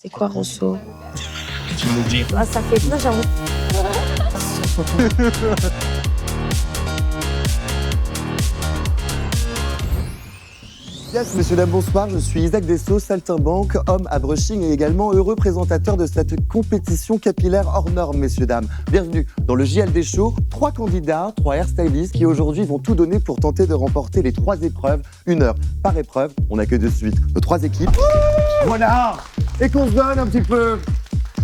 C'est quoi Rousseau? Tu m'oublies. Ah, ça fait peur, j'avoue. Yes, messieurs, dames, bonsoir. Je suis Isaac Dessau, saltimbanque, homme à brushing et également heureux présentateur de cette compétition capillaire hors norme, messieurs, dames. Bienvenue dans le JLD Show. 3 candidats, 3 hairstylistes qui aujourd'hui vont tout donner pour tenter de remporter les 3 épreuves, 1 heure par épreuve. On accueille de suite nos 3 équipes. Voilà. Et qu'on se donne un petit peu.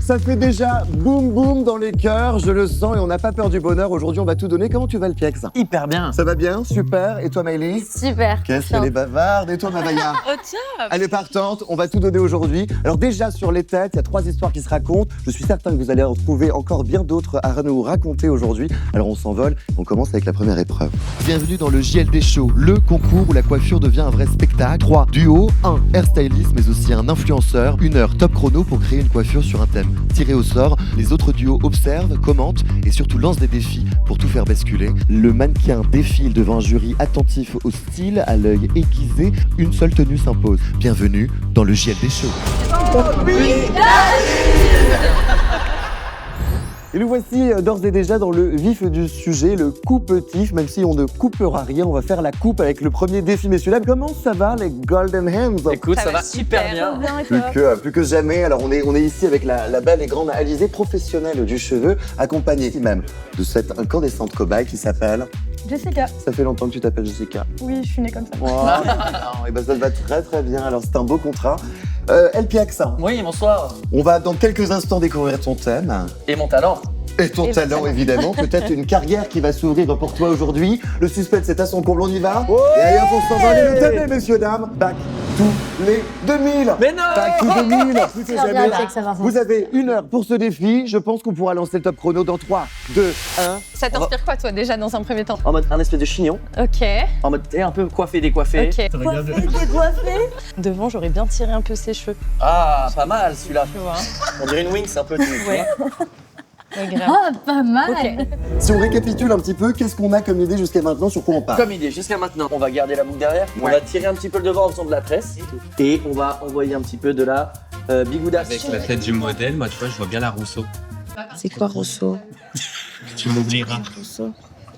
Ça fait déjà boum boum dans les cœurs, je le sens et on n'a pas peur du bonheur. Aujourd'hui, on va tout donner. Comment tu vas, le Piex? Hyper bien. Ça va bien? Super. Et toi, Maëlys? Super. Qu'est-ce qu'elle est bavarde. Et toi, Mavaya? Au top. Elle est partante, on va tout donner aujourd'hui. Alors déjà, sur les têtes, il y a 3 histoires qui se racontent. Je suis certain que vous allez en trouver encore bien d'autres à nous raconter aujourd'hui. Alors on s'envole, on commence avec la première épreuve. Bienvenue dans le JLD Show, le concours où la coiffure devient un vrai spectacle. 3 duos, 1 hairstyliste, mais aussi un influenceur. 1 heure top chrono pour créer une coiffure sur un thème tiré au sort. Les autres duos observent, commentent et surtout lancent des défis pour tout faire basculer. Le mannequin défile devant un jury attentif au style, à l'œil aiguisé. Une seule tenue s'impose. Bienvenue dans le JLD Show. Et nous voici d'ores et déjà dans le vif du sujet, le coupe-tif. Même si on ne coupera rien, on va faire la coupe avec le premier défi, messieurs dames. Comment ça va, les Golden Hands? Écoute, ça va super bien. Plus que jamais. Alors on est ici avec la belle et grande Alizée, professionnelle du cheveu, accompagnée même de cette incandescente cobaye qui s'appelle... Jessica. Ça fait longtemps que tu t'appelles Jessica. Oui, je suis née comme ça. Et ben ça te va très très bien. Alors c'est un beau contrat. LPX, Oui, bonsoir. on va dans quelques instants découvrir ton thème. Et mon talent. Et ton talent, évidemment. Peut-être une carrière qui va s'ouvrir pour toi aujourd'hui. Le suspense est à son comble, on y va. Et allez, hop, on s'en va. Allez, le thème, messieurs, dames. Back to les 2000. Mais non. Back to 2000. Plus que Ça va bien, jamais. Jack, ça va. Vous avez 1 heure pour ce défi. Je pense qu'on pourra lancer le top chrono dans 3, 2, 1. Ça t'inspire quoi, toi, déjà, dans un premier temps? En mode un espèce de chignon. Ok. En mode un peu coiffé, décoiffé. Ok. Décoiffé. Devant, j'aurais bien tiré un peu ses cheveux. Ah, pas mal celui-là. Tu vois. On dirait une Winx un peu. Ouais. Ouais, grave. Ah, pas mal. Ok. Si on récapitule un petit peu, qu'est-ce qu'on a comme idée jusqu'à maintenant, sur quoi on part? Comme idée, jusqu'à maintenant, on va garder la boucle derrière. On va tirer un petit peu le devant en faisant de la tresse. Et on va envoyer un petit peu de la bigoudasse. Avec la tête du modèle, moi tu vois, je vois bien la Rousseau. C'est quoi Rousseau? Tu m'oublieras. Rousseau.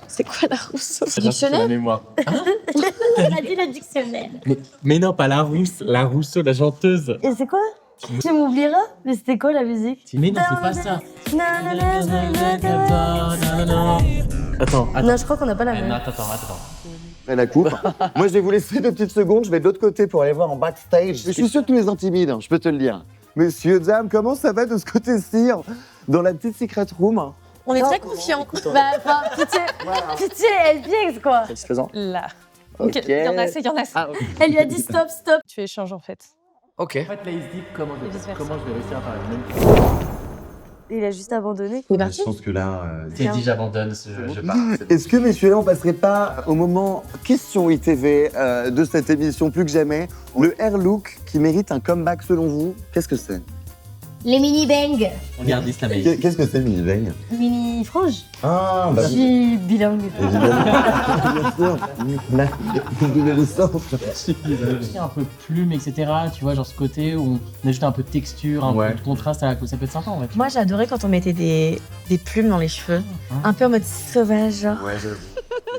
C'est quoi la Rousseau? C'est la mémoire. Elle a dit le dictionnaire. Mais non, pas la Rousseau, la chanteuse. Et c'est quoi? Tu m'oublieras? Mais c'était quoi la musique? Mais non, c'est pas ça. Attends. Non, je crois qu'on n'a pas la même. Attends. La coupe. Moi, je vais vous laisser 2 petites secondes. Je vais de l'autre côté pour aller voir en backstage. Je suis sûr que tu les intimides, je peux te le dire. Messieurs, dames, comment ça va de ce côté-ci, dans la petite secret room? On est très confiants. Bah, enfin, pitié, LPX, quoi. Satisfaisant. Là. Ok. Il y en a assez, il y en a assez. Ah, ok. Elle lui a dit stop. Tu échanges, en fait. Ok. En fait, là, il se dit comment Et vice-versa. je vais réussir à parler le même. Il a juste abandonné. Il est parti. Je pense que là... C'est dit, j'abandonne, je pars. Est-ce que, messieurs, là, on passerait pas au moment question ITV de cette émission plus que jamais? Le hair look qui mérite un comeback selon vous, qu'est-ce que c'est? Les mini-bangs. Regarde la mail. Qu'est-ce que c'est, mini bang? Mini-franges. Ah, bah Je suis bilingue. bien sûr. Un peu plume, etc. Tu vois, genre ce côté où on ajoute un peu de texture, un peu de contraste, ça peut être sympa en fait. Moi, j'adorais quand on mettait des plumes dans les cheveux. Un peu en mode sauvage, genre. Ouais,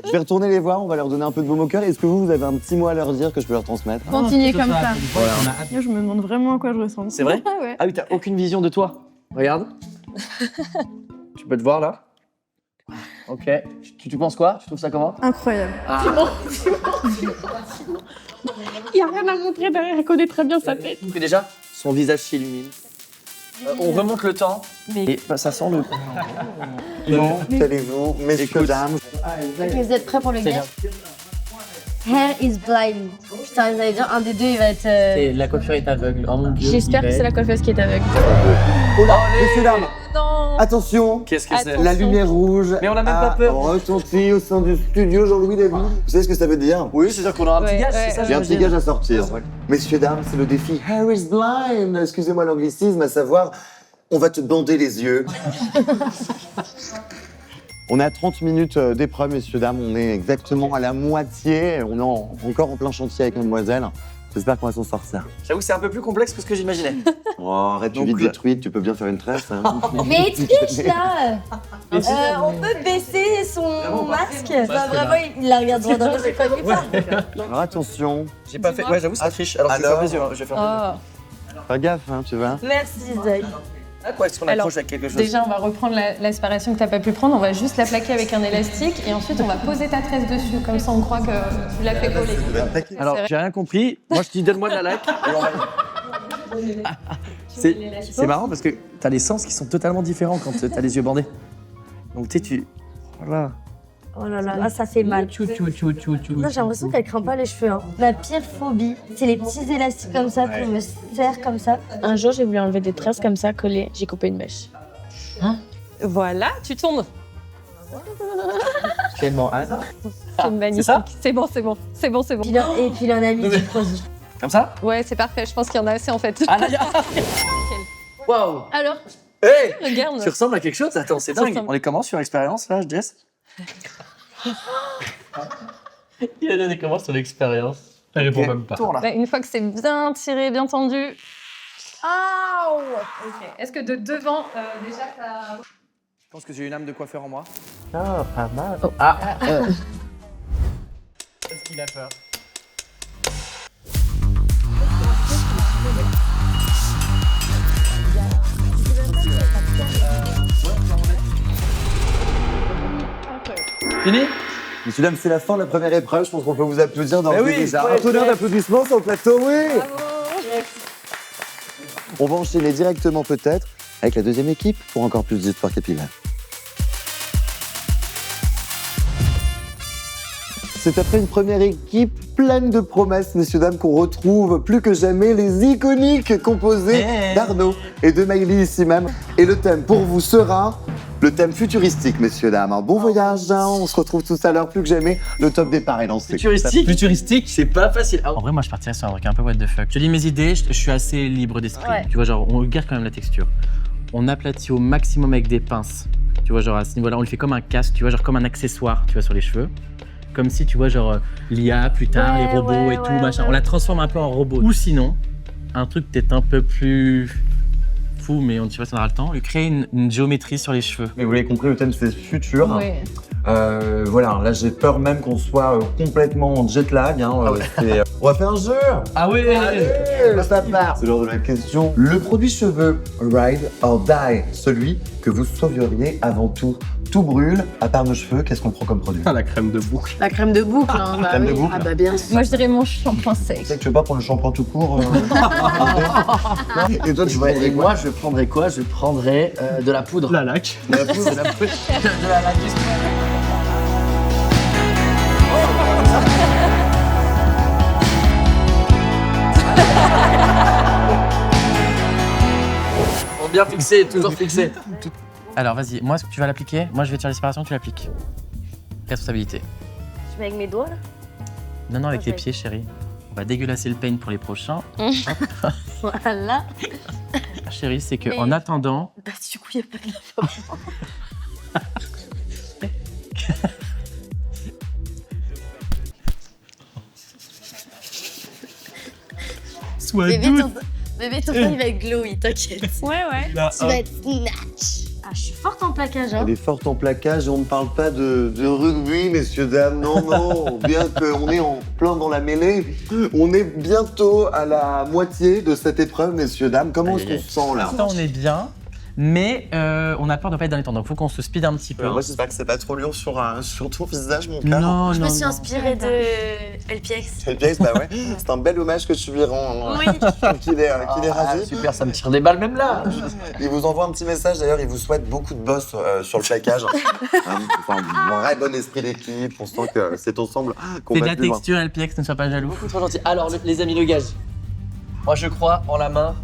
je vais retourner les voir, on va leur donner un peu de baume au cœur. Est-ce que vous avez un petit mot à leur dire que je peux leur transmettre? Continuez comme ça. Voilà. Je me demande vraiment à quoi je ressemble. C'est vrai? Ah ouais. Ah oui, t'as aucune vision de toi. Regarde. Tu peux te voir là? Ok. Tu penses quoi? Tu trouves ça comment? Incroyable. Ah. Il n'y a rien à montrer derrière, elle connaît très bien sa tête. Et déjà, son visage s'illumine. On remonte le temps. Et bah, ça sent le... Comment allez-vous, messieurs, Écoute. dames? Ok, vous êtes prêts pour le gars? Hair is blind. Putain, vous allez dire, un des deux, il va être... Et la coiffure est aveugle. Oh mon dieu. J'espère que c'est la coiffeuse qui est aveugle. Oh là, messieurs, dames, Non. attention! Qu'est-ce que c'est? Attention. La lumière rouge Mais on a même a pas peur. retenti au sein du studio, Jean-Louis David. Vous savez ce que ça veut dire? Oui, c'est-à-dire qu'on aura un petit Ouais, gage, ouais, c'est ça? J'ai un petit j'imagine. gage à sortir. Messieurs, dames, c'est le défi Hair is blind. Excusez-moi l'anglicisme, à savoir, on va te bander les yeux. On est à 30 minutes d'épreuve, messieurs, dames. On est exactement à la moitié. On est encore en plein chantier avec mademoiselle. J'espère qu'on va s'en sortir. J'avoue que c'est un peu plus complexe que ce que j'imaginais. Oh, arrête, tu Donc, vis de tweets, tu peux bien faire une tresse. Hein. Mais il triche là On peut baisser son masque vraiment, il la regarde droit dans les yeux comme il parle. Alors attention, J'ai pas fait. Ouais, j'avoue, ça triche. Alors, je vais Alors faire les yeux. Hein. Je vais faire. fais gaffe, hein, tu vois. Merci Zach. Ah, quoi, est-ce qu'on accroche avec quelque chose? Déjà, on va reprendre l'aspiration que t'as pas pu prendre. On va juste la plaquer avec un élastique et ensuite on va poser ta tresse dessus. Comme ça, on croit que tu l'as fait coller. Alors, j'ai rien compris. Moi, je te dis, donne-moi de la laque. C'est marrant parce que t'as les sens qui sont totalement différents quand t'as les yeux bandés. Donc, tu sais, tu. Voilà. Oh là là, là ça fait mal. Tchou, tchou, tchou, tchou, tchou. Non, j'ai l'impression qu'elle craint pas les cheveux. Hein. Ma pire phobie, c'est les petits élastiques comme ça qu'on me serre comme ça. Un jour, j'ai voulu enlever des tresses comme ça collées. J'ai coupé une mèche. Voilà, tu tournes. Tellement hâte. C'est magnifique. ça C'est bon, c'est bon. C'est bon, c'est bon. Et puis il en a mis du produit. Comme ça? Ouais, c'est parfait. Je pense qu'il y en a assez en fait. Ah, là, waouh! Alors, Hey! regarde. Tu ressembles à quelque chose? Attends, c'est Ça dingue. ressemble. On est comment sur l'expérience là, Jess? Il a donné comment sur l'expérience? Elle répond même pas. Tour là. Bah, une fois que c'est bien tiré, bien tendu. Ok. Est-ce que de devant, déjà, ça. Je pense que j'ai une âme de coiffeur en moi. Ah, pas mal. Est-ce qu'il a peur? Fini? Messieurs, dames, c'est la fin de la première épreuve. Je pense qu'on peut vous applaudir dans le oui, déjà. ouais, Un tonnerre d'applaudissements sur le plateau, oui. On va enchaîner directement peut-être avec la deuxième équipe pour encore plus d'histoires capillaires. C'est après une première équipe pleine de promesses, messieurs, dames, qu'on retrouve plus que jamais les iconiques composés d'Arnaud et de Maïli ici même. Et le thème pour vous sera le thème futuristique, messieurs, dames. Un bon voyage, hein. On se retrouve tout à l'heure plus que jamais. Le top départ est lancé. Futuristique, c'est pas facile. Ah, En vrai, moi, je partirais sur un truc un peu what the fuck. Je te dis mes idées, je suis assez libre d'esprit. Ouais. Tu vois, genre, on garde quand même la texture. On aplatit au maximum avec des pinces. Tu vois, genre, à ce niveau-là, on le fait comme un casque, tu vois, genre, comme un accessoire, tu vois, sur les cheveux. Comme si, tu vois, genre, l'IA, plus tard, Ouais, les robots ouais, et tout, ouais, machin. ouais. On la transforme un peu en robot. Ou sinon, un truc peut-être un peu plus fou, mais on ne sait pas si on aura le temps, lui créer une géométrie sur les cheveux. Mais vous l'avez compris, le thème c'est futur. Oui. Voilà, là j'ai peur même qu'on soit complètement en jet lag. Hein, on va faire un jeu. Ah oui, Ça part. C'est l'heure de la question. Le produit cheveux, ride or die, celui que vous sauveriez avant tout. Tout brûle, à part nos cheveux, qu'est-ce qu'on prend comme produit? la crème de boucle. La crème de boucle, hein, bah crème de oui. boucle. Ah bah bien sûr. Moi, je dirais mon shampoing Tu sec. sais que tu veux pas prendre le shampoing tout court Et toi, tu Ouais, prendrais et quoi? moi, je prendrais quoi? Je prendrais de la poudre. La laque. De la poudre. De la poudre. De la laque. Bien fixé, toujours fixé. Alors, vas-y, moi, tu vas l'appliquer. Moi, je vais tirer l'inspiration, tu l'appliques. Responsabilité. Je mets avec mes doigts là. Non, non, avec tes Ok. pieds, chérie. On va dégueulasser le pain pour les prochains. Voilà. Chérie, c'est que Mais- en attendant, Bah du coup, il n'y a pas de la sois Bébé, ton teint, il va être glowy, t'inquiète. Ouais, ouais. Tu vas être snatch. Ah, je suis forte en plaquage, hein. Elle est forte en plaquage et on ne parle pas de rugby, messieurs, dames. Non, non. Bien qu'on est en plein dans la mêlée, on est bientôt à la moitié de cette épreuve, messieurs, dames. Comment est-ce qu'on se sent là? on est bien, mais on a peur de pas être dans les temps. Donc, faut qu'on se speed un petit peu. Moi, j'espère que c'est pas trop lourd sur ton visage, mon cœur. non, Je non, me suis non. inspirée de LPX. C'est bien, bah ouais. C'est un bel hommage que tu lui rends. Oui. Qu'il est ravi. Super, ça me tire des balles même là. Il vous envoie un petit message d'ailleurs, il vous souhaite beaucoup de boss sur le plaquage. Enfin, un vrai bon esprit d'équipe, on sent que c'est ensemble qu'on Fais de va la plus loin. texture, LPX, ne sois pas jaloux. Beaucoup trop gentil. Alors, les amis, le gage. Moi, je crois en la main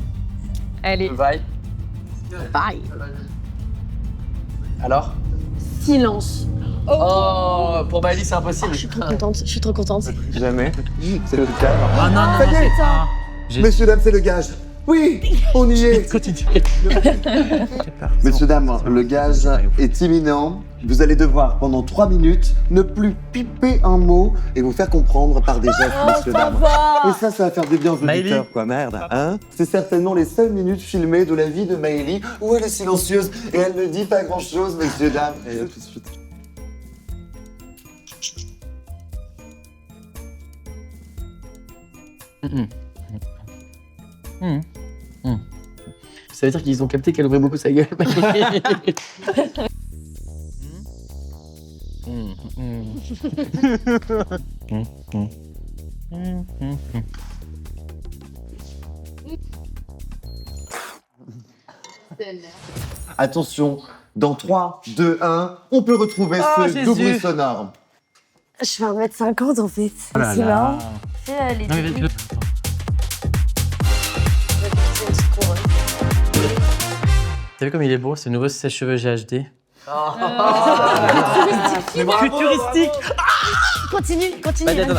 Allez. de Vaille. Bye. Alors? Silence. Oh, pour Bailey, c'est impossible. Je suis trop contente, je suis trop contente. Jamais. C'est le cas. Ah non, non, Ça non, y est. c'est pas. J'ai- Messieurs, dames, c'est le gage. Oui, on y est. Continue. Messieurs, dames, le gage est imminent. Vous allez devoir, pendant 3 minutes, ne plus piper un mot et vous faire comprendre par des gestes, messieurs, dames. Et ça va faire des bien aux auditeurs, quoi, merde. Hein, c'est certainement les seules minutes filmées de la vie de Maëlie où elle est silencieuse et elle ne dit pas grand-chose, messieurs, dames. Et à tout de suite. Ça veut dire qu'ils ont capté qu'elle ouvrait beaucoup sa gueule. Attention, dans 3, 2, 1, on peut retrouver ce double sonore. Je fais 1m50 en fait. Oh là C'est là. marrant. Tu sais, les Non, mais techniques. T'as vu comme il est beau, ce nouveau sèche-cheveux GHD? Futuristique. Continue. Vas-y, attends.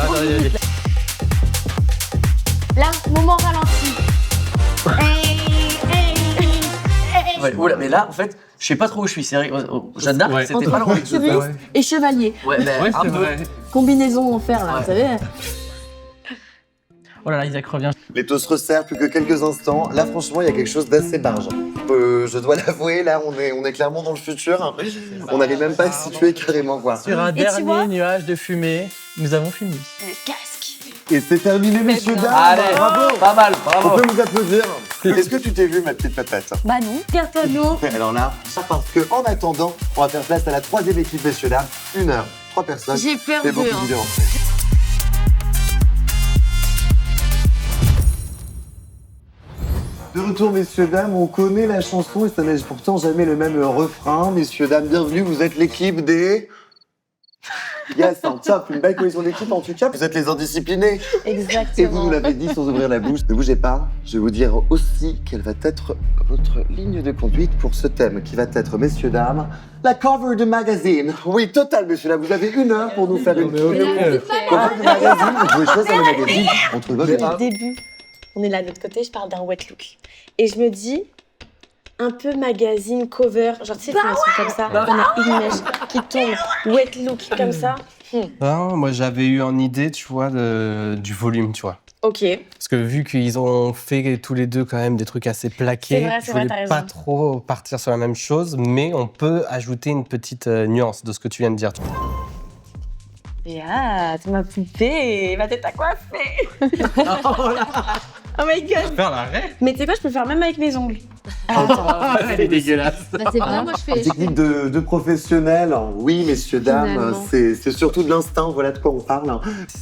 Là, moment ralenti. Ouais, oula, mais là, en fait, je sais pas trop où je suis. C'est vrai, Jeanne d'Arc, c'était pas loin. Chevalier et chevalier. Ouais, mais un peu. Combinaison en fer là, vous savez. Oh là là, Isaac revient. Les taux se resserrent plus que quelques instants. Là, franchement, il y a quelque chose d'assez barge. Je dois l'avouer, là, on est clairement dans le futur. On n'arrive même pas à se situer carrément, quoi. Sur un Et tu dernier vois nuage de fumée, nous avons fini. Le casque. Et c'est terminé, messieurs, dames. Allez, Bravo. pas mal, On bravo. peut vous applaudir. Est-ce que tu t'es vu, ma petite papette? Bah non. Regarde-toi nous. Alors là, parce que en attendant, on va faire place à la 3e équipe, messieurs, dames. 1 heure, 3 personnes. J'ai peur C'est beaucoup d'eux. de violence. De retour, messieurs, dames, on connaît la chanson et ça n'est pourtant jamais le même refrain. Messieurs, dames, bienvenue, vous êtes l'équipe des... Yes, un top, une belle cohésion d'équipe en tout cas. Vous êtes les indisciplinés. Et vous Exactement. nous l'avez dit sans ouvrir la bouche. Ne bougez pas, je vais vous dire aussi quelle va être votre ligne de conduite pour ce thème qui va être, messieurs, dames, la cover de magazine. Oui, total, messieurs, là, vous avez 1 heure pour nous faire une cover de magazine. Vous pouvez choisir le magazine entre vos Depuis le début, on est là de l'autre côté, je parle d'un wet look. Et je me dis, un peu magazine, cover, genre tu sais, quand ils sont comme ça, on a une image qui tombe, wet look comme ça. Non, moi j'avais eu une idée, tu vois, du volume, tu vois. Ok. Parce que vu qu'ils ont fait tous les deux quand même des trucs assez plaqués, C'est vrai, je voulais t'as raison. pas trop partir sur la même chose, mais on peut ajouter une petite nuance de ce que tu viens de dire. Et ah, c'est ma poupée, ma tête à coiffer. Oh my god. Faire l'arrêt. Mais tu sais quoi, je peux le faire même avec mes ongles. Elle est dégueulasse. Bah, c'est vrai, moi je fais. technique de professionnel. Oui, messieurs, dames, Finalement. c'est surtout de l'instinct, voilà de quoi on parle.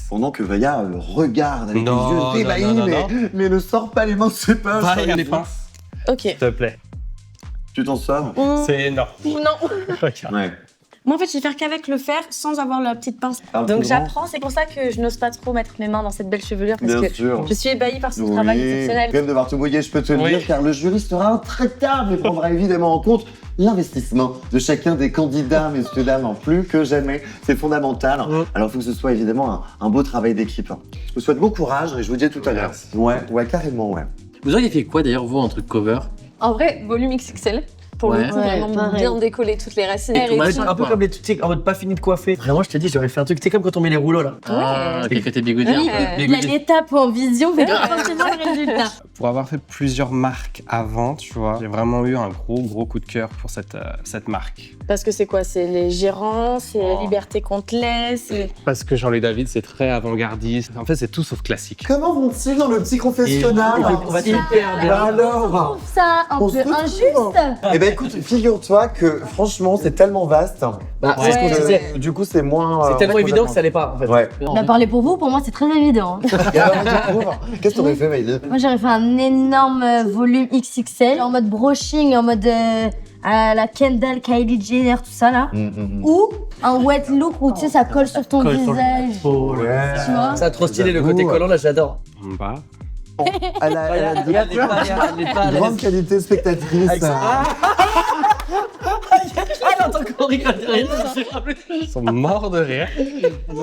Pendant que Vaya regarde avec Non, les yeux débahis, non, mais ne sort pas les mains de ses poches. Va, il y a les pinces. Ok. S'il te plaît. Tu t'en sors? C'est énorme. Non. Ouais. Moi en fait, je vais faire qu'avec le fer sans avoir la petite pince. Un Donc plus grand. j'apprends, c'est pour ça que je n'ose pas trop mettre mes mains dans cette belle chevelure parce Bien que sûr. je suis ébahie par ce Oui, travail quand exceptionnel. même devoir te mouiller, je peux te le Oui. dire, car le jury sera intraitable et prendra évidemment en compte l'investissement de chacun des candidats, messieurs, dames, en plus que jamais. C'est fondamental. Alors, il faut que ce soit évidemment un beau travail d'équipe. Je vous souhaite bon courage et je vous dis à tout à l'heure. Ouais, carrément, ouais. Vous auriez fait quoi d'ailleurs, vous, en truc cover? En vrai, volume XXL. Pour Ouais. le coup, Ouais, vraiment pareil. bien décoller toutes les racines. Et tout, Et ouais, tout. Un peu comme les, tu sais, en mode pas fini de coiffer. Vraiment, je te dis, j'aurais fait un truc, tu sais, comme quand on met les rouleaux là. Ah, ok, que t'es bigoudi Oui, un peu. il y a l'étape en vision, mais pas forcément le résultat. Pour avoir fait plusieurs marques avant, tu vois, j'ai vraiment eu un gros coup de cœur pour cette marque. Parce que c'est quoi? C'est les gérants, c'est la liberté qu'on te laisse. Parce que Jean-Louis David, c'est très avant-gardiste. En fait, c'est tout sauf classique. Comment vont-ils dans le petit confessionnal? On va hyper bien. Bah alors Ça, un On se peu retrouve. injuste. Eh ben écoute, figure-toi que franchement, c'est tellement vaste. Bah, Ouais. c'est ce qu'on disait. Du coup, c'est moins. C'est tellement évident que ça l'est pas en fait. Ouais. Bah, parler pour vous, pour moi, c'est très évident. hein. Et alors, on te trouve. Qu'est-ce que t'aurais fait, Maïli? Moi, j'aurais fait un énorme volume XXL, en mode brushing, en mode à la Kendall, Kylie Jenner, tout ça là. Ou un wet look où tu sais, ça colle sur ton visage. Ouais. Tu vois? C'est trop stylé, le côté collant là, j'adore. Bah, Elle a de Regarde, elle est pas à grande l'aise. qualité spectatrice. Avec ça. Ah non, encore rigole derrière. Ils sont morts de rire.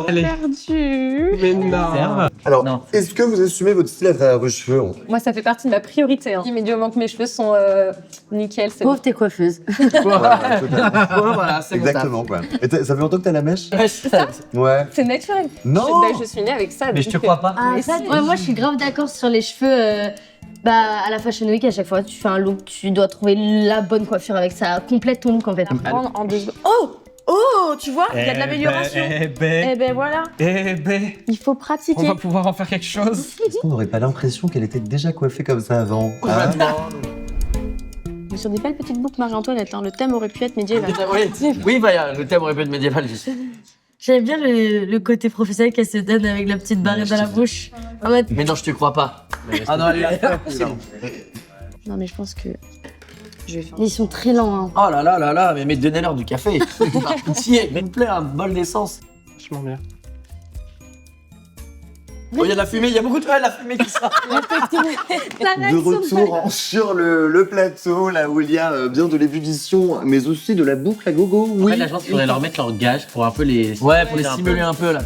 Allez. Perdu. Mais non. Alors, Non. est-ce que vous assumez votre style à travers vos cheveux? Moi, ça fait partie de ma priorité. Hein. Mais du moment que mes cheveux sont nickel, c'est bon. Pauvre tes coiffeuses. Voilà, totalement. Voilà, c'est mon taf. Exactement, quoi. Et ça fait longtemps que t'as la mèche? Ça, Ouais. c'est naturel. Non. Je suis née avec ça. Mais je te donc, crois pas. Ah, ça, ouais, moi je suis grave d'accord sur les cheveux. À la Fashion Week, à chaque fois, tu fais un look, tu dois trouver la bonne coiffure avec ça. Complète ton look en fait. Prendre en 2 secondes. Oh, tu vois, il y a de l'amélioration. Eh ben, Voilà, il faut on pratiquer. va pouvoir en faire quelque chose. Est-ce qu'on n'aurait pas l'impression qu'elle était déjà coiffée comme ça avant? Mais sur des belles petites boucles Marie-Antoinette, hein, le thème aurait pu être médiéval. Oui, bah, le thème aurait pu être médiéval. J'aime bien le côté professionnel qu'elle se donne avec la petite barrette dans la bouche. En mode, Mais non, je te crois pas. Ah non, elle est là. Non, mais je pense que je vais faire. ils sont très lents. Hein. Oh là là là là, mais donnez-leur du café. Par pitié, s'il vous plaît, un bol d'essence. Vachement bien. Oh, il y a de la fumée, il y a beaucoup de la fumée qui sort. De retour sur le plateau, là où il y a bien de l'ébullition, mais aussi de la boucle à gogo. Oui. Ouais, là, je pense qu'il faudrait leur mettre leur gage pour un peu les. Ouais, pour les stimuler un peu là.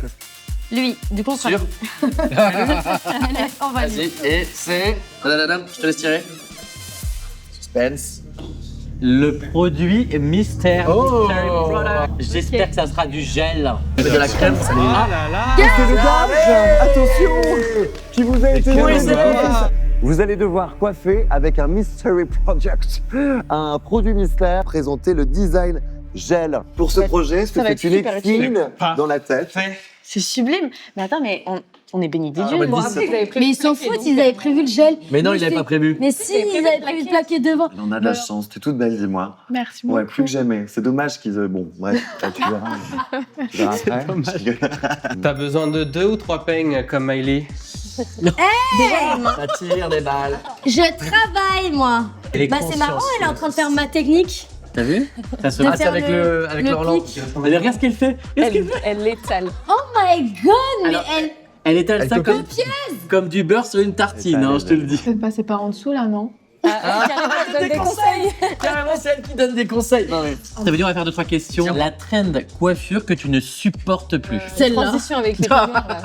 Lui, du coup, on sera. Sûr. On va Vas-y, et c'est. Tadadadam, je te laisse tirer. Suspense. Le produit mystère. Oh. Mystery product. J'espère que ça sera du gel. De la crème, ça Ah là là. C'est le gage. Attention, qui vous a été donné. Vous allez devoir coiffer avec un Mystery Project, un produit mystère, présenter le design gel. Pour ce projet, ça va c'est être une super épine dans la tête. C'est sublime. Mais attends, mais on est bénis des dieux. bah, moi. dis ça. Mais ils s'en foutent, ils avaient prévu le gel. Mais non, il n'avait pas prévu. Mais si, ils avaient prévu de plaquer devant. On a de la chance, t'es toute belle, dis-moi. Merci beaucoup. Ouais, plus que jamais. C'est dommage qu'ils... Bon, bref, bah, tu verras. Tu verras après. T'as besoin de 2 ou 3 peignes comme Miley. Ça tire des balles. Je travaille, moi. Bah, c'est marrant, elle est en train de faire ma technique. T'as vu? Ça se De Ah, c'est faire avec le l'Orlan. pic. Mais regarde ce qu'elle fait. Elle l'étale. Oh my god, mais Alors, elle. Elle étale Elle ça copie. comme du beurre sur une tartine, hein, je te le dis. Peut-être passer par en dessous là, non? Carrément, donne des conseils. Carrément, c'est elle qui donne des conseils. Non, mais... Ça veut dire on va faire 2-3 questions. La trend coiffure que tu ne supportes plus. Celle-là. Transition avec les couleurs, là.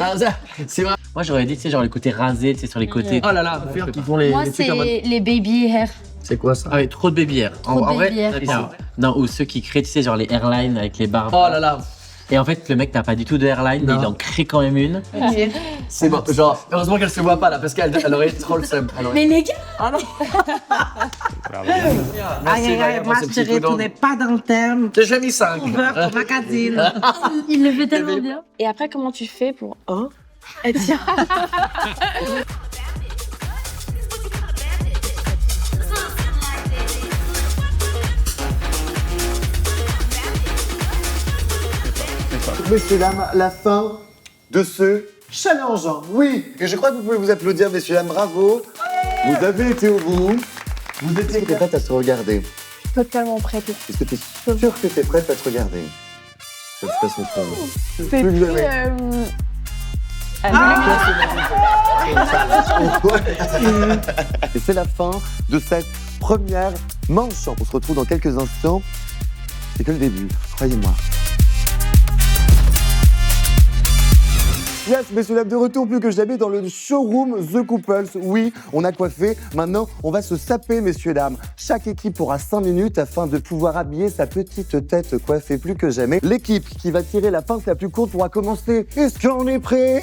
Ah, ça, c'est vrai. Moi j'aurais dit, tu sais, genre les côtés rasés, tu sais, sur les côtés. Oh là là, faire qui font les Moi, trucs en mode. c'est les baby hair. C'est quoi ça? Ah oui, trop de baby hair. Trop de baby hair. Non, ou ceux qui créent, tu sais, genre les hairlines avec les barbes. Oh là là. Et en fait, le mec n'a pas du tout de hairline, mais Non. il en crée quand même une. C'est bon. Genre, heureusement qu'elle se voit pas là, parce qu'elle aurait trop le seum. Elle aurait- Mais les gars, Ah non. Merci, Maya, pour ce petit coup d'eau. pas dans le thème. J'ai jamais mis 5. magazine. il le fait tellement bien. Et après, comment tu fais pour. Oh et tiens. Messieurs, dames, la fin de ce challenge. Oui, et je crois que vous pouvez vous applaudir, messieurs, dames, bravo. Vous avez été au bout. Vous étiez prête à se regarder. Totalement prête. Est-ce que tu es sûre que tu es prête à te regarder? Ça se passe en C'est Plus que jamais. Et c'est la fin de cette première manche. On se retrouve dans quelques instants. C'est que le début, croyez-moi. Yes, messieurs, dames, de retour plus que jamais dans le showroom The Couples. Oui, on a coiffé. Maintenant, on va se saper, messieurs, dames. Chaque équipe aura 5 minutes afin de pouvoir habiller sa petite tête coiffée plus que jamais. L'équipe qui va tirer la pince la plus courte pourra commencer. Est-ce qu'on est prêt?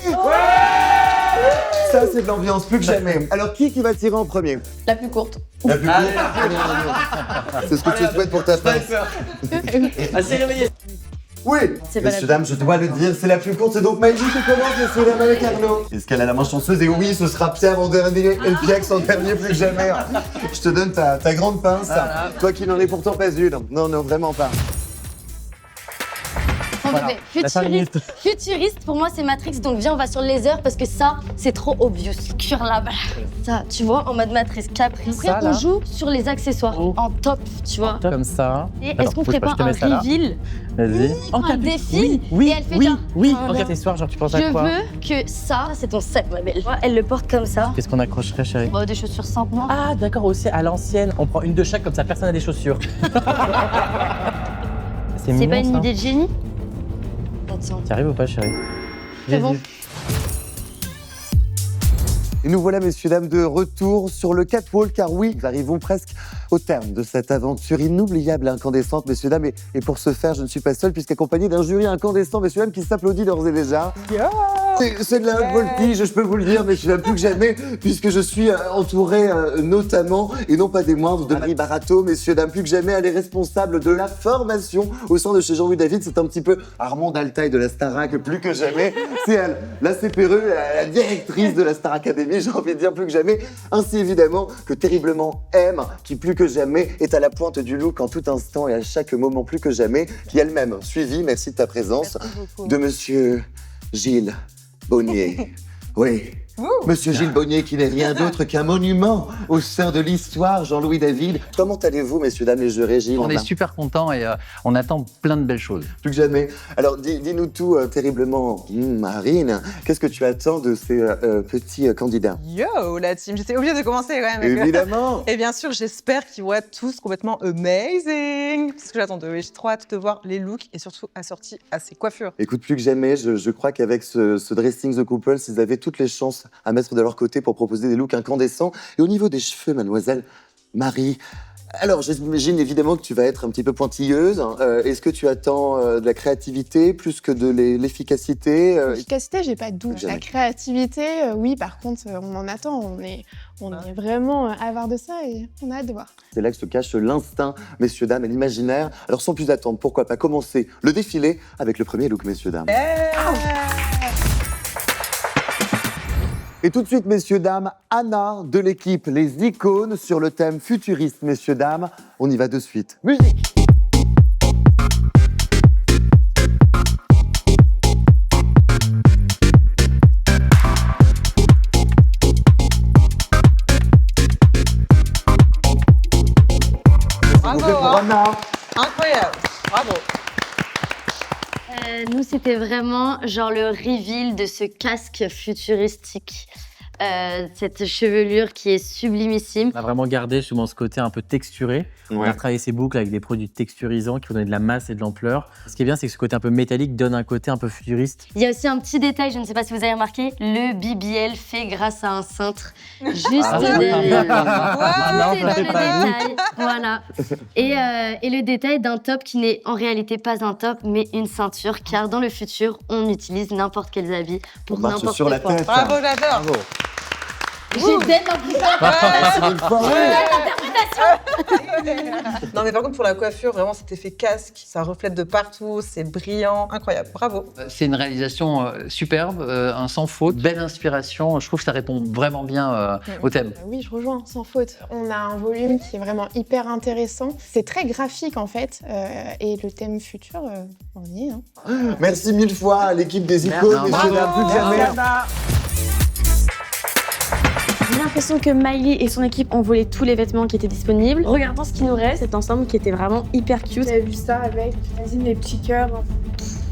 Ça, c'est de l'ambiance plus que jamais. Alors, qui va tirer en premier? La plus courte. La plus courte. C'est ce que tu souhaites pour ta pince. Assez réveillé. Oui, C'est pas messieurs, dames, je dois le dire, c'est la plus courte, c'est donc Maïli qui commence, messieurs, dames, avec Arnaud. Est-ce qu'elle a la main chanceuse? Et oui, ce sera Pierre en dernier et Pierre en dernier plus que jamais. Je te donne ta grande pince, toi qui n'en es pourtant pas une. Non, non, vraiment pas. On Voilà, fait la 5 futuriste. minutes. Futuriste, pour moi, c'est Matrix. Donc, viens, on va sur le laser parce que ça, c'est trop obvious. Cure là-bas. Ça, tu vois, en mode Matrix Capri. Après, Ça, on là. joue sur les accessoires. Oh. En top, tu vois. Comme ça. Et Attends, est-ce qu'on bouge ferait pas, pas je te un mets ça là. reveal Vas-y. un défi Oui, et elle fait oui, genre, oui. ah, En là. accessoire, genre tu penses à Je quoi? veux que ça, c'est ton sac, ma belle. Tu vois, elle le porte comme ça. Qu'est-ce qu'on accrocherait, chérie? Bon, des chaussures simples, moi. Ah, d'accord, aussi à l'ancienne. On prend une de chaque, comme ça personne n'a des chaussures. C'est mignon, pas une ça. idée de génie? Attends. T'y arrives ou pas, chérie? C'est bon. Vas-y. Et nous voilà, messieurs, dames, de retour sur le catwalk, car oui, nous arrivons presque au terme de cette aventure inoubliable et incandescente, messieurs, dames. Et pour ce faire, je ne suis pas seul, puisqu'accompagné d'un jury incandescent, messieurs, dames, qui s'applaudit d'ores et déjà. C'est de la haute voltige, je peux vous le dire, messieurs, dames, plus que jamais, puisque je suis entouré notamment, et non pas des moindres, de Marie Barato, messieurs, dames, plus que jamais, elle est responsable de la formation au sein de chez Jean-Louis David. C'est un petit peu Armand Altaï de la Starac, plus que jamais. C'est elle, la CPRE, la directrice de la Star Academy, j'ai envie de dire plus que jamais. Ainsi évidemment que terriblement M, qui plus que jamais est à la pointe du look en tout instant et à chaque moment plus que jamais, qui elle-même suivi, merci de ta présence, de monsieur Gilles Bonnier. Oui. Monsieur Gilles Bonnier, qui n'est rien d'autre qu'un monument au sein de l'histoire, Jean-Louis David. Comment allez-vous, messieurs, dames, les jurés, Gilles? On est super contents et on attend plein de belles choses. Plus que jamais. Alors, dis-nous tout terriblement, Marine. Qu'est-ce que tu attends de ces petits candidats? Yo, la team, j'étais obligée de commencer quand même. Évidemment. Et bien sûr, j'espère qu'ils vont être tous complètement amazing. C'est ce que j'attends d'eux. Et j'ai trop hâte de voir les looks et surtout assortis à ces coiffures. Écoute, plus que jamais, je crois qu'avec ce dressing The Couples, ils avaient toutes les chances à mettre de leur côté pour proposer des looks incandescents. Et au niveau des cheveux, mademoiselle Marie, alors j'imagine évidemment que tu vas être un petit peu pointilleuse. Est-ce que tu attends de la créativité plus que de l'efficacité? L'efficacité, j'ai pas de doute. Jamais. La créativité, oui, par contre, on en attend. On est vraiment avare de ça et on a hâte de voir. C'est là que se cache l'instinct, messieurs, dames, et l'imaginaire. Alors sans plus attendre, pourquoi pas commencer le défilé avec le premier look, messieurs, dames. Et tout de suite, messieurs, dames, Anna de l'équipe Les Icônes sur le thème futuriste, messieurs, dames. On y va de suite. Musique! Bravo, Pour Anna. Incroyable. Bravo. Nous, c'était vraiment genre le reveal de ce casque futuristique. Cette chevelure qui est sublimissime. On a vraiment gardé justement ce côté un peu texturé. On a retravaillé ces boucles avec des produits texturisants qui vont donner de la masse et de l'ampleur. Ce qui est bien, c'est que ce côté un peu métallique donne un côté un peu futuriste. Il y a aussi un petit détail, je ne sais pas si vous avez remarqué, le BBL fait grâce à un cintre juste derrière. Tout est dans le détail. Voilà. Et le détail d'un top qui n'est en réalité pas un top, mais une ceinture, car dans le futur, on utilise n'importe quels habits pour On marche n'importe sur la quoi. tête. Bravo, j'adore. Bravo. J'ai dead en plus. Non, mais par contre, pour la coiffure, vraiment, cet effet casque, ça reflète de partout, c'est brillant, incroyable. Bravo. C'est une réalisation superbe, un sans faute, belle inspiration. Je trouve que ça répond vraiment bien au thème. Oui, je rejoins, sans faute. On a un volume qui est vraiment hyper intéressant. C'est très graphique en fait. Et le thème futur, on y est. Hein. Merci mille fois à l'équipe des Icônes, messieurs, dames, plus que jamais. J'ai l'impression que Miley et son équipe ont volé tous les vêtements qui étaient disponibles. Regardons ce qui nous reste, cet ensemble qui était vraiment hyper cute. Vous avez vu ça avec, j'imagine, les petits cœurs.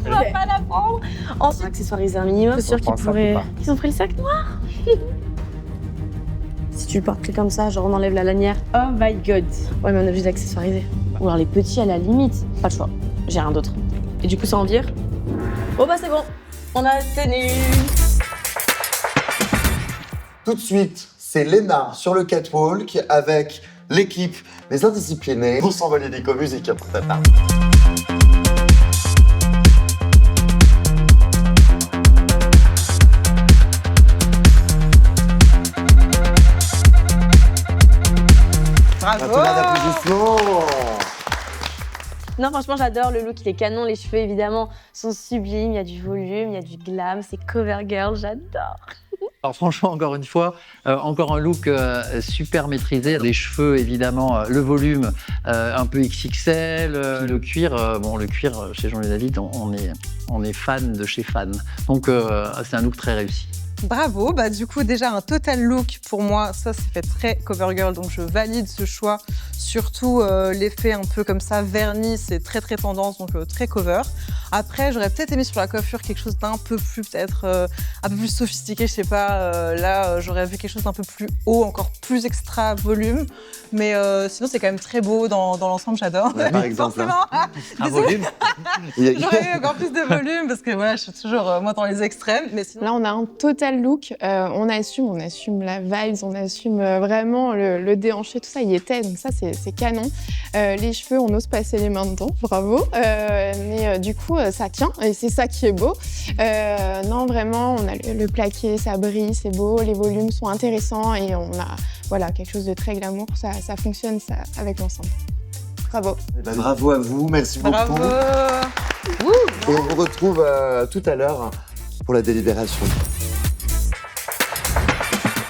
On va pas la prendre. Ensuite, accessoiriser un minimum. Je suis sûre qu'ils pourraient. Ils ont pris le sac noir. Si tu le portes que comme ça, genre on enlève la lanière. Oh my god. Ouais, mais on est obligé d'accessoiriser. Ou alors les petits à la limite. Pas le choix. J'ai rien d'autre. Et du coup, ça en vire. Oh bah c'est bon. On a tenu. Tout de suite, c'est Léna sur le catwalk avec l'équipe Les Indisciplinés. On s'envole hélico, musique pour ta part. Bravo. Un tonnerre d'applaudissements. Non, franchement, j'adore le look, il est canon. Les cheveux, évidemment, sont sublimes. Il y a du volume, il y a du glam. C'est cover girl, j'adore. Alors franchement, encore une fois, encore un look super maîtrisé. Les cheveux, évidemment, le volume un peu XXL, le cuir. Le cuir, chez Jean-Louis David, on est fan de chez fan. Donc c'est un look très réussi. Bravo, du coup déjà un total look pour moi, ça fait très CoverGirl, donc je valide ce choix. Surtout l'effet un peu comme ça, vernis, c'est très très tendance, donc très cover. Après, j'aurais peut-être aimé sur la coiffure quelque chose d'un peu plus peut-être un peu plus sophistiqué, je sais pas. Là, j'aurais vu quelque chose d'un peu plus haut, encore plus extra volume. Mais sinon, c'est quand même très beau dans l'ensemble, j'adore. Ouais, par exemple, un volume. J'aurais eu encore plus de volume parce que voilà, je suis toujours moi dans les extrêmes. Mais sinon... Là, on a un total look. On assume la vibes, on assume vraiment le déhanché, tout ça y était. Donc ça, c'est canon. Les cheveux, on ose passer les mains dedans, bravo. Mais du coup, ça tient et c'est ça qui est beau. Non, vraiment, on a le plaqué, ça brille, c'est beau. Les volumes sont intéressants et on a quelque chose de très glamour. Ça fonctionne ça, avec l'ensemble. Bravo. Bravo à vous, merci beaucoup. Bravo. Et on vous retrouve tout à l'heure pour la délibération.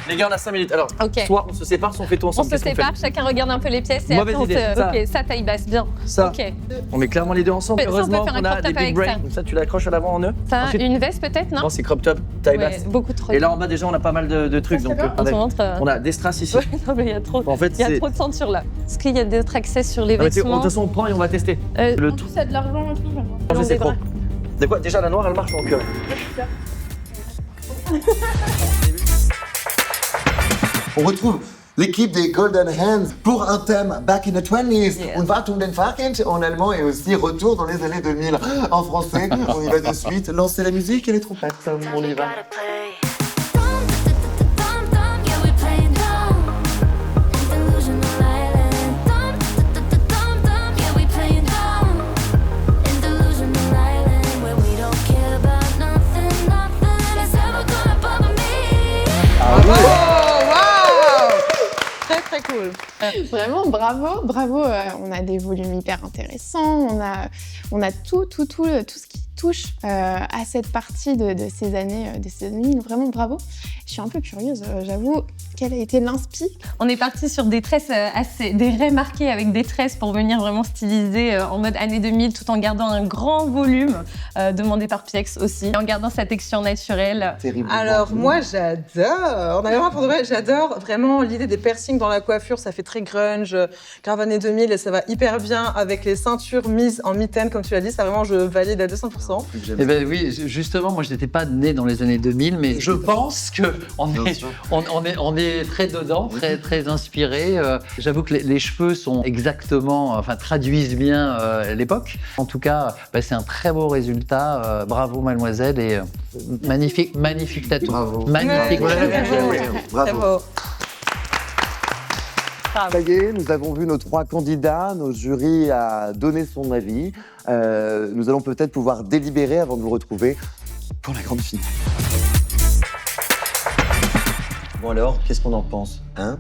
Les gars, on a 5 minutes. Alors, Ok. soit on se sépare, soit on fait tout On ensemble. se Qu'est-ce qu'on sépare, fait chacun regarde un peu les pièces et Mauvaise après idée. Ça. Ok, ça taille basse, bien. Ça. Ok. On met clairement les deux ensemble. Ça, on peut Heureusement faire un qu'on a crop des top big avec brains. ça. Comme ça, tu l'accroches à l'avant en nœud. Ça, Ensuite- une veste peut-être, non? Non, c'est crop top, taille Ouais, basse. beaucoup trop. Et là en bas déjà on a pas mal de trucs. Donc, On te montre. on a des strass ici. Non, mais il y a trop. En fait, Il y a c'est- trop de ceinture là. Est-ce qu'il y a d'autres accès sur les Ah, mais tu sais, de vêtements? toute façon, on prend et on va tester. Le En tout. plus, ça a de l'argent et tout. En fait, c'est trop. De quoi déjà la noire elle marche en cœur. On retrouve l'équipe des Golden Hands pour un thème Back in the 20s. On va tun den Fahrkind en allemand et aussi Retour dans les années 2000 en français. On y va de suite. Lancez la musique et les trompettes. On y va. Très très cool. Vraiment, bravo. On a des volumes hyper intéressants. On a tout ce qui touche à cette partie de ces années 2000. Vraiment, bravo. Je suis un peu curieuse, j'avoue. Quelle a été l'inspi? On est parti sur des tresses des raies marquées avec des tresses pour venir vraiment styliser en mode années 2000 tout en gardant un grand volume demandé par PX aussi, en gardant sa texture naturelle. Alors moi j'adore, on a vraiment pour de vrai, j'adore vraiment l'idée des piercings dans la coiffure, ça fait très grunge, grave années 2000 et ça va hyper bien avec les ceintures mises en mitaine comme tu l'as dit, ça vraiment je valide à 200%. Eh ben oui, justement, moi je n'étais pas né dans les années 2000, mais je pense qu'on est très dedans, très inspiré. J'avoue que les cheveux sont exactement, traduisent bien l'époque. En tout cas, c'est un très beau résultat. Bravo mademoiselle et magnifique tatou. Bravo. Magnifique. Bravo. Ça y est, nous avons vu nos 3 candidats, nos jurys a donné son avis. Nous allons peut-être pouvoir délibérer avant de vous retrouver pour la grande finale. Bon alors, qu'est-ce qu'on en pense, hein?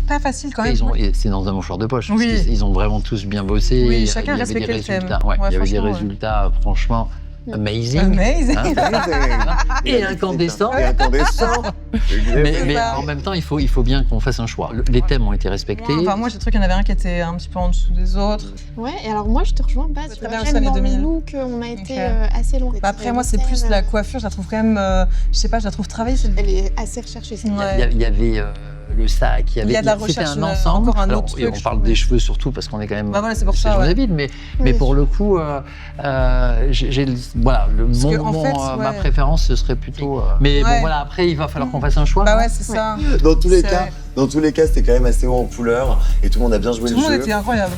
Pas facile quand même. C'est dans un mouchoir de poche. Oui. Parce ils ont vraiment tous bien bossé. Oui, Il y chacun avait respectait des le thème. résultats. Ouais, Ouais, il y avait des franchement, résultats, franchement, amazing. Amazing. Et incandescents. Et incandescents. Mais en même temps, il faut bien qu'on fasse un choix. Les thèmes ont été respectés. Enfin, moi j'ai trouvé qu'il y en avait un qui était un petit peu en dessous des autres. Ouais, et alors moi je te rejoins pas. Très bien, J'aime ça, les dans le 2000. look, on a été Ok. assez loin. Après moi c'est plus la coiffure, je la trouve quand même, je sais pas, je la trouve travaillée. Elle est assez recherchée. cette Ouais. Il y avait le sac, Il y a de la c'était recherche, un ensemble. encore un Alors, autre et truc, on je parle trouve. des cheveux surtout parce qu'on est quand même. Bah voilà, c'est pour ça, Jean ouais. David, mais Oui. pour le coup, voilà, Parce que, en fait, ma ouais. préférence ce serait plutôt. Mais bon Ouais. voilà, après il va falloir qu'on fasse un choix. Bah ouais, c'est ça. Dans tous les C'est cas, vrai. c'était quand même assez haut en couleur et tout le monde a bien joué Tout le le monde jeu. était incroyable.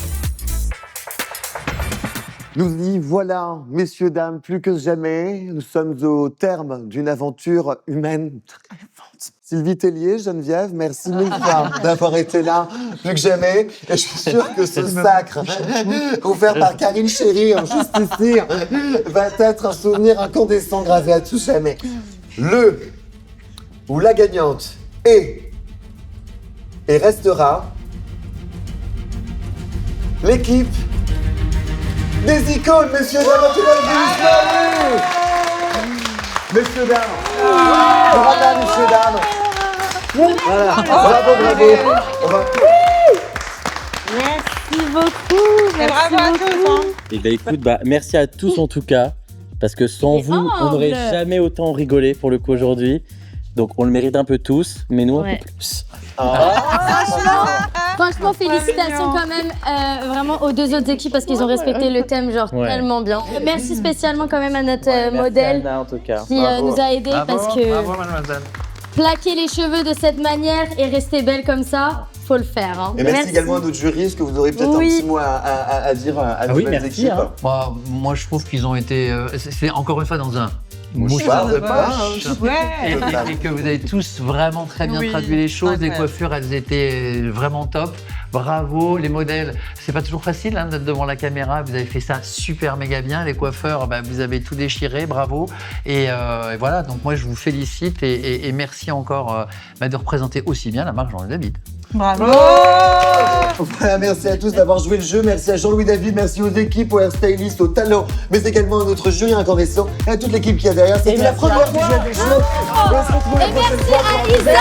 Nous y voilà, messieurs, dames, plus que jamais. Nous sommes au terme d'une aventure humaine très forte. Sylvie Tellier, Geneviève, merci mille fois d'avoir été là, plus que jamais. Et je suis sûr que ce sacre, offert par Karine Chéry, juste ici, va être un souvenir incandescent gravé à tout jamais. Le ou la gagnante est et restera l'équipe des icônes, messieurs, dames, tout le monde, Messieurs, dames. Bravo, messieurs, dames. Voilà. Bravo. On va... Merci beaucoup. Et bravo à tous. Hein. Et bah écoute, merci à tous en tout cas, parce que sans vous, on n'aurait jamais autant rigolé pour le coup aujourd'hui. Donc on le mérite un peu tous, mais nous un peu plus. Franchement, félicitations quand même vraiment aux deux autres équipes parce qu'ils ont respecté le thème tellement bien. Merci spécialement quand même à notre modèle Anna, en tout cas. qui nous a aidés parce que mademoiselle. plaquer les cheveux de cette manière et rester belle comme ça, faut le faire. Hein. Et merci également à notre jury. Est-ce que vous aurez peut-être un petit mot à dire à nos belles équipes Moi, je trouve qu'ils ont été. C'est encore une fois dans un mouchoir de poche. Ouais. Et que vous avez tous vraiment très bien traduit les choses. Les coiffures, elles étaient vraiment top. Bravo, les modèles. C'est pas toujours facile d'être devant la caméra. Vous avez fait ça super méga bien. Les coiffeurs, vous avez tout déchiré. Bravo. Et voilà, donc moi, je vous félicite et merci encore de représenter aussi bien la marque Jean-Louis David. Bravo. Voilà, merci à tous d'avoir joué le jeu. Merci à Jean-Louis David, merci aux équipes, aux hairstylistes, aux talents, mais également à notre jury incandescent et à toute l'équipe qui est derrière. C'était la première du jeu des choses. Et merci à Isa.